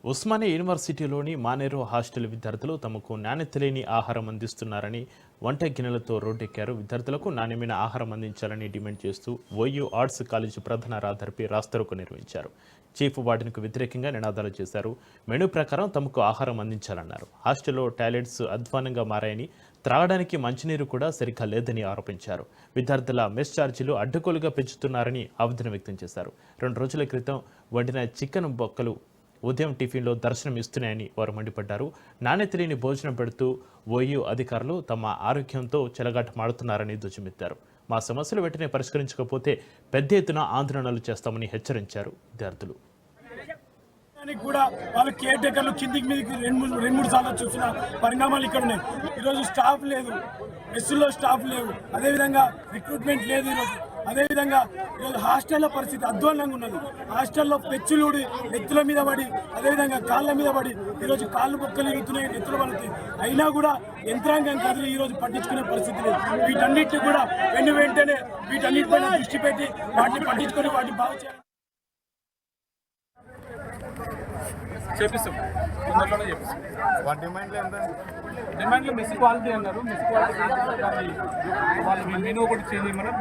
Osmania యూనివర్సిటీలోని Maneru hostel విద్యార్థులు తమకు నాణ్యత లేని ఆహారం అందిస్తున్నారని వంట గిన్నెలతో రోడ్డెక్కారు. విద్యార్థులకు నాణ్యమైన ఆహారం అందించాలని డిమాండ్ చేస్తూ ఓయూ ఆర్ట్స్ కాలేజీ ప్రధాన రహదారిపై రాస్తారోకో నిర్వహించారు. చీఫ్ వార్డెన్కు వ్యతిరేకంగా నినాదాలు చేశారు. మెనూ ప్రకారం తమకు ఆహారం అందించాలన్నారు. హాస్టల్లో టాయిలెట్స్ అధ్వానంగా మారాయని, త్రాగడానికి మంచినీరు కూడా సరిగ్గా లేదని ఆరోపించారు. విద్యార్థుల మెస్ ఛార్జీలు అడ్డగోలుగా పెంచుతున్నారని ఆవేదన వ్యక్తం చేశారు. 2 రోజుల క్రితం వండిన చికెన్ బొక్కలు ఉదయం టిఫిన్లో దర్శనం ఇస్తున్నాయని వారు మండిపడ్డారు. నాణ్యత లేని భోజనం పెడుతూ ఓయూ అధికారులు తమ ఆరోగ్యంతో చెలగాటమాడుతున్నారని ధ్వజమెత్తారు. మా సమస్యలు వెంటనే పరిష్కరించకపోతే పెద్ద ఎత్తున ఆందోళనలు చేస్తామని హెచ్చరించారు విద్యార్థులు. కూడా వాళ్ళు కేర్ టేకర్లు కిందికి మీదకి రెండు మూడు సార్లు చూసిన పరిణామాలు ఇక్కడ ఉన్నాయి. ఈరోజు స్టాఫ్ లేదు, మెస్సుల్లో స్టాఫ్ లేవు, అదేవిధంగా రిక్రూట్మెంట్ లేదు. ఈరోజు అదేవిధంగా ఈరోజు హాస్టల్లో పరిస్థితి అధ్వానంగా ఉన్నది. హాస్టల్లో పెచ్చులుడి నెత్తుల మీద పడి, అదేవిధంగా కాళ్ళ మీద పడి ఈరోజు కాళ్ళు బొక్కలు ఇరుగుతున్నాయి, నెత్తులు పడుతాయి. అయినా కూడా యంత్రాంగం కదిలి ఈరోజు పట్టించుకునే పరిస్థితి లేదు. వీటన్నిటిని కూడా వెంటనే వీటన్నిటిపైన దృష్టి పెట్టి వాటిని పట్టించుకొని వాటిని బాగు చేయాలి. చేపిస్తాం, తొందరలోనే చేపిస్తాం. వాటి డిమాండ్లో మెస్ క్వాలిటీ అన్నారు. మెస్ క్వాలిటీ వాళ్ళు మెనూ ఒకటి చేంజ్ చేయమన్నారు.